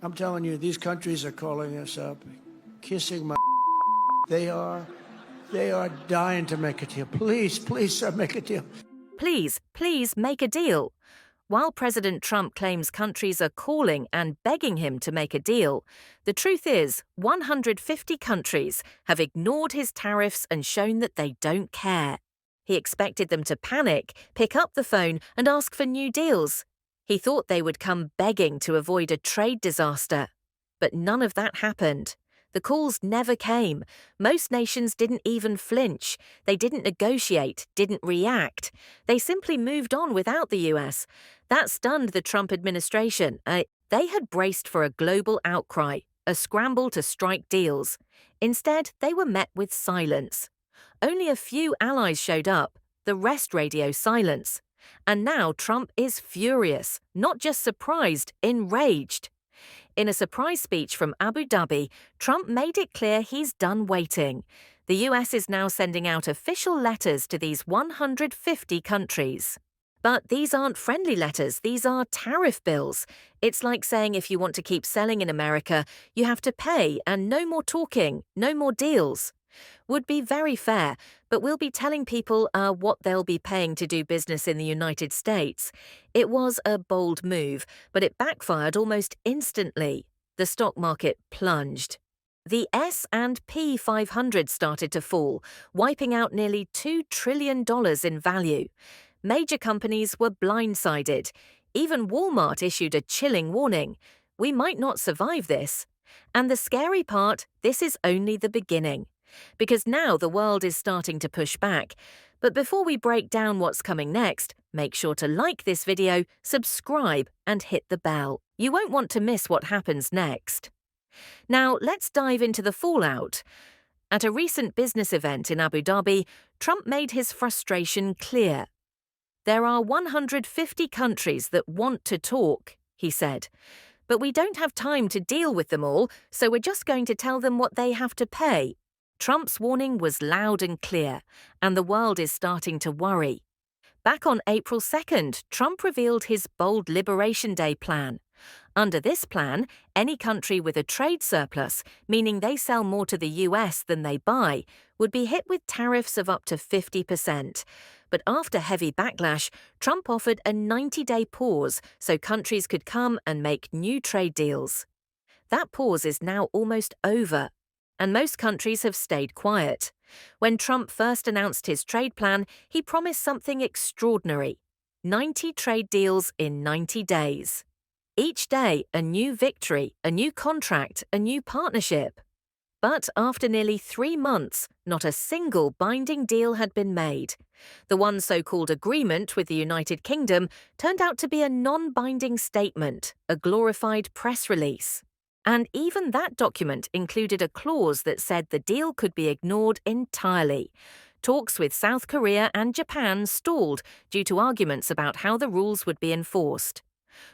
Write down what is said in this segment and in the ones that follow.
I'm telling you, these countries are calling us up, kissing my. They are dying to make a deal. Please, please, sir, make a deal. Please, please make a deal. While President Trump claims countries are calling and begging him to make a deal, the truth is 150 countries have ignored his tariffs and shown that they don't care. He expected them to panic, pick up the phone, and ask for new deals. He thought they would come begging to avoid a trade disaster. But none of that happened. The calls never came. Most nations didn't even flinch. They didn't negotiate, didn't react. They simply moved on without the US. That stunned the Trump administration. They had braced for a global outcry, a scramble to strike deals. Instead, they were met with silence. Only a few allies showed up, the rest radio silence. And now Trump is furious, not just surprised, enraged. In a surprise speech from Abu Dhabi, Trump made it clear he's done waiting. The US is now sending out official letters to these 150 countries. But these aren't friendly letters, these are tariff bills. It's like saying if you want to keep selling in America, you have to pay and no more talking, no more deals. Would be very fair, but we'll be telling people what they'll be paying to do business in the United States. It was a bold move, but it backfired almost instantly. The stock market plunged. The S&P 500 started to fall, wiping out nearly $2 trillion in value. Major companies were blindsided. Even Walmart issued a chilling warning. We might not survive this. And the scary part, this is only the beginning. Because now the world is starting to push back. But before we break down what's coming next, make sure to like this video, subscribe, and hit the bell. You won't want to miss what happens next. Now, let's dive into the fallout. At a recent business event in Abu Dhabi, Trump made his frustration clear. There are 150 countries that want to talk, he said. But we don't have time to deal with them all, so we're just going to tell them what they have to pay. Trump's warning was loud and clear, and the world is starting to worry. Back on April 2nd, Trump revealed his bold Liberation Day plan. Under this plan, any country with a trade surplus, meaning they sell more to the US than they buy, would be hit with tariffs of up to 50%. But after heavy backlash, Trump offered a 90-day pause so countries could come and make new trade deals. That pause is now almost over, and most countries have stayed quiet. When Trump first announced his trade plan, he promised something extraordinary: 90 trade deals in 90 days. Each day, a new victory, a new contract, a new partnership. But after nearly 3 months, not a single binding deal had been made. The one so-called agreement with the United Kingdom turned out to be a non-binding statement, a glorified press release. And even that document included a clause that said the deal could be ignored entirely. Talks with South Korea and Japan stalled due to arguments about how the rules would be enforced.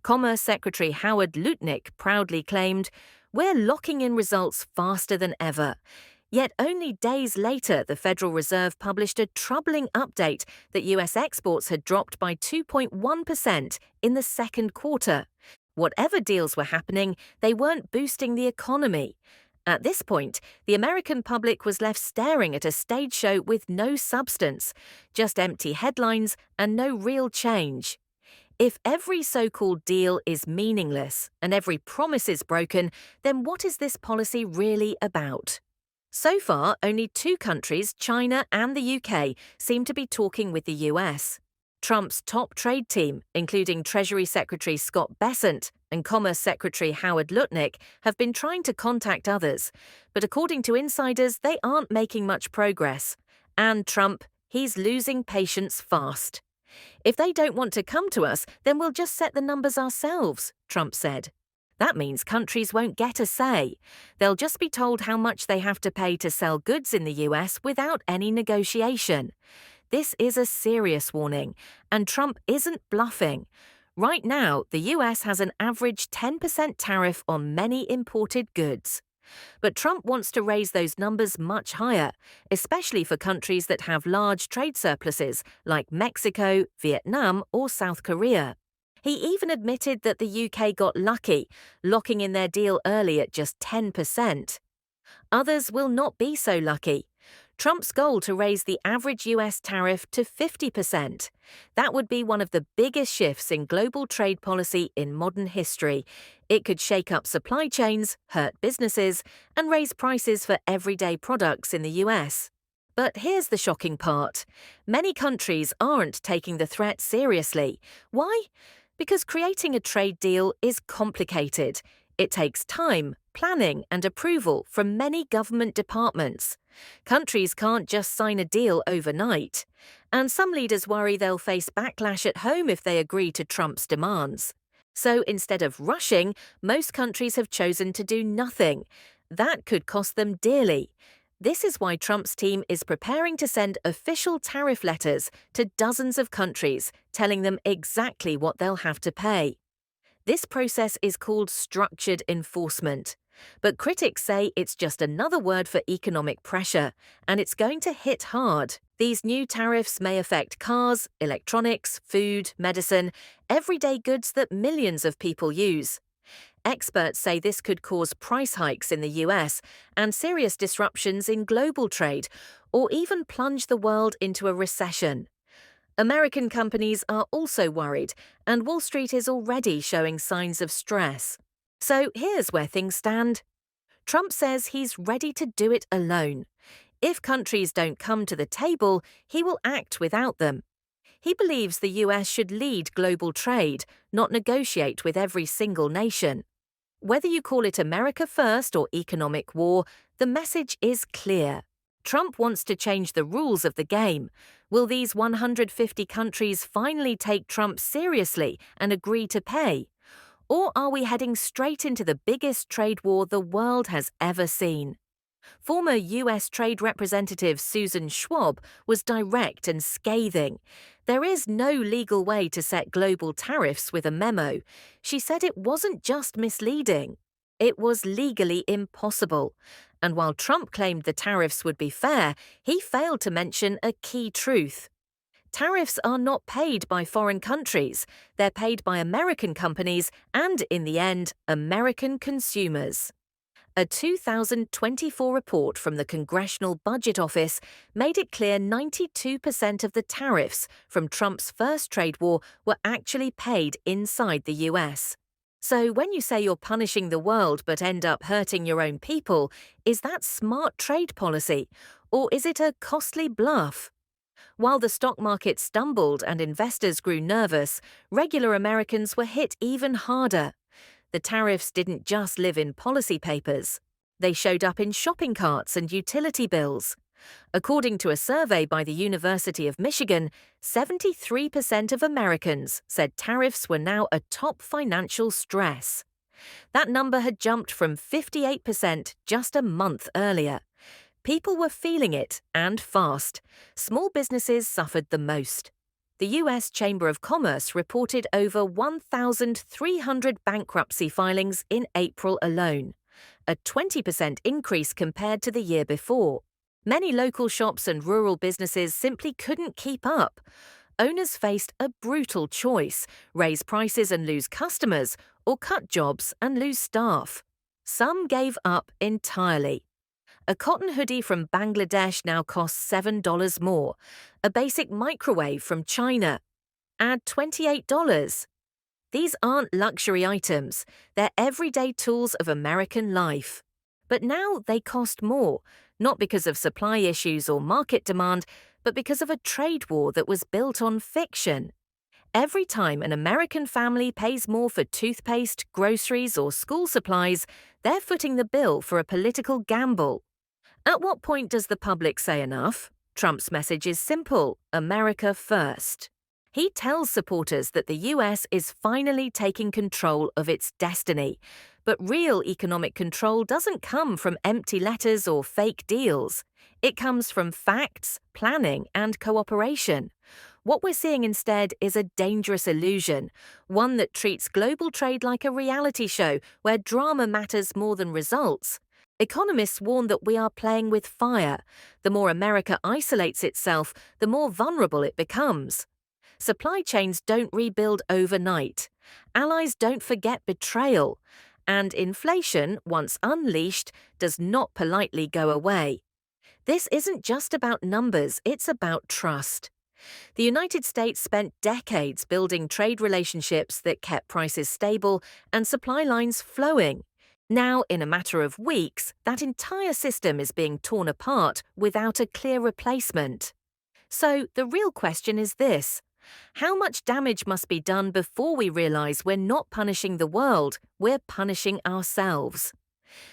Commerce Secretary Howard Lutnick proudly claimed, "We're locking in results faster than ever." Yet only days later, the Federal Reserve published a troubling update that US exports had dropped by 2.1% in the second quarter. Whatever deals were happening, they weren't boosting the economy. At this point, the American public was left staring at a stage show with no substance, just empty headlines and no real change. If every so-called deal is meaningless and every promise is broken, then what is this policy really about? So far, only 2 countries, China and the UK, seem to be talking with the US. Trump's top trade team, including Treasury Secretary Scott Bessent and Commerce Secretary Howard Lutnick, have been trying to contact others, but according to insiders, they aren't making much progress. And Trump, he's losing patience fast. "If they don't want to come to us, then we'll just set the numbers ourselves," Trump said. That means countries won't get a say. They'll just be told how much they have to pay to sell goods in the US without any negotiation. This is a serious warning, and Trump isn't bluffing. Right now, the US has an average 10% tariff on many imported goods. But Trump wants to raise those numbers much higher, especially for countries that have large trade surpluses like Mexico, Vietnam, or South Korea. He even admitted that the UK got lucky, locking in their deal early at just 10%. Others will not be so lucky. Trump's goal to raise the average US tariff to 50%. That would be one of the biggest shifts in global trade policy in modern history. It could shake up supply chains, hurt businesses, and raise prices for everyday products in the US. But here's the shocking part. Many countries aren't taking the threat seriously. Why? Because creating a trade deal is complicated. It takes time, planning, and approval from many government departments. Countries can't just sign a deal overnight. And some leaders worry they'll face backlash at home if they agree to Trump's demands. So instead of rushing, most countries have chosen to do nothing. That could cost them dearly. This is why Trump's team is preparing to send official tariff letters to dozens of countries, telling them exactly what they'll have to pay. This process is called structured enforcement. But critics say it's just another word for economic pressure, and it's going to hit hard. These new tariffs may affect cars, electronics, food, medicine, everyday goods that millions of people use. Experts say this could cause price hikes in the US and serious disruptions in global trade, or even plunge the world into a recession. American companies are also worried, and Wall Street is already showing signs of stress. So here's where things stand. Trump says he's ready to do it alone. If countries don't come to the table, he will act without them. He believes the US should lead global trade, not negotiate with every single nation. Whether you call it America First or economic war, the message is clear. Trump wants to change the rules of the game. Will these 150 countries finally take Trump seriously and agree to pay? Or are we heading straight into the biggest trade war the world has ever seen? Former US Trade Representative Susan Schwab was direct and scathing. There is no legal way to set global tariffs with a memo. She said it wasn't just misleading. It was legally impossible. And while Trump claimed the tariffs would be fair, he failed to mention a key truth. Tariffs are not paid by foreign countries. They're paid by American companies and, in the end, American consumers. A 2024 report from the Congressional Budget Office made it clear 92% of the tariffs from Trump's first trade war were actually paid inside the US. So when you say you're punishing the world but end up hurting your own people, is that smart trade policy, or is it a costly bluff? While the stock market stumbled and investors grew nervous, regular Americans were hit even harder. The tariffs didn't just live in policy papers. They showed up in shopping carts and utility bills. According to a survey by the University of Michigan, 73% of Americans said tariffs were now a top financial stress. That number had jumped from 58% just a month earlier. People were feeling it, and fast. Small businesses suffered the most. The US Chamber of Commerce reported over 1,300 bankruptcy filings in April alone, a 20% increase compared to the year before. Many local shops and rural businesses simply couldn't keep up. Owners faced a brutal choice: raise prices and lose customers, or cut jobs and lose staff. Some gave up entirely. A cotton hoodie from Bangladesh now costs $7 more. A basic microwave from China. Add $28. These aren't luxury items. They're everyday tools of American life. But now they cost more, not because of supply issues or market demand, but because of a trade war that was built on fiction. Every time an American family pays more for toothpaste, groceries, or school supplies, they're footing the bill for a political gamble. At what point does the public say enough? Trump's message is simple: America first. He tells supporters that the US is finally taking control of its destiny. But real economic control doesn't come from empty letters or fake deals. It comes from facts, planning, and cooperation. What we're seeing instead is a dangerous illusion, one that treats global trade like a reality show where drama matters more than results. Economists warn that we are playing with fire. The more America isolates itself, the more vulnerable it becomes. Supply chains don't rebuild overnight. Allies don't forget betrayal. And inflation, once unleashed, does not politely go away. This isn't just about numbers, it's about trust. The United States spent decades building trade relationships that kept prices stable and supply lines flowing. Now, in a matter of weeks, that entire system is being torn apart without a clear replacement. So, the real question is this: how much damage must be done before we realize we're not punishing the world, we're punishing ourselves?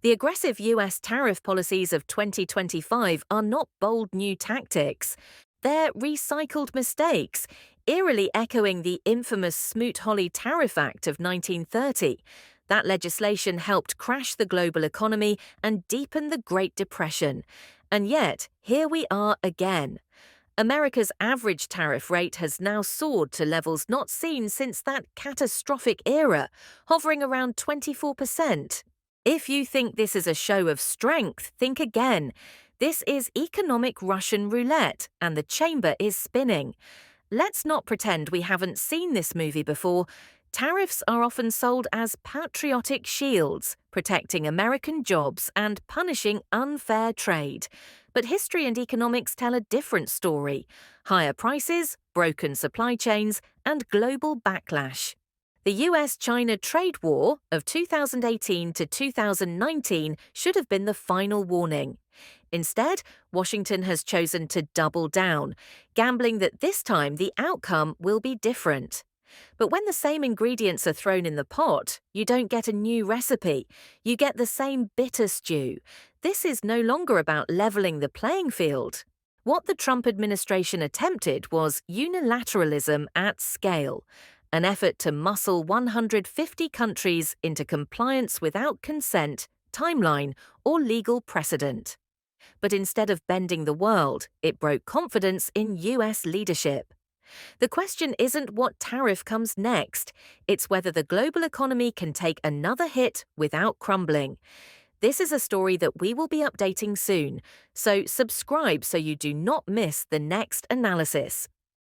The aggressive US tariff policies of 2025 are not bold new tactics. They're recycled mistakes, eerily echoing the infamous Smoot-Hawley Tariff Act of 1930. That legislation helped crash the global economy and deepen the Great Depression. And yet, here we are again. America's average tariff rate has now soared to levels not seen since that catastrophic era, hovering around 24%. If you think this is a show of strength, think again. This is economic Russian roulette, and the chamber is spinning. Let's not pretend we haven't seen this movie before. Tariffs are often sold as patriotic shields, protecting American jobs and punishing unfair trade. But history and economics tell a different story: higher prices, broken supply chains, and global backlash. The US-China trade war of 2018 to 2019 should have been the final warning. Instead, Washington has chosen to double down, gambling that this time the outcome will be different. But when the same ingredients are thrown in the pot, you don't get a new recipe. You get the same bitter stew. This is no longer about leveling the playing field. What the Trump administration attempted was unilateralism at scale, an effort to muscle 150 countries into compliance without consent, timeline, or legal precedent. But instead of bending the world, it broke confidence in US leadership. The question isn't what tariff comes next, it's whether the global economy can take another hit without crumbling. This is a story that we will be updating soon, so subscribe so you do not miss the next analysis.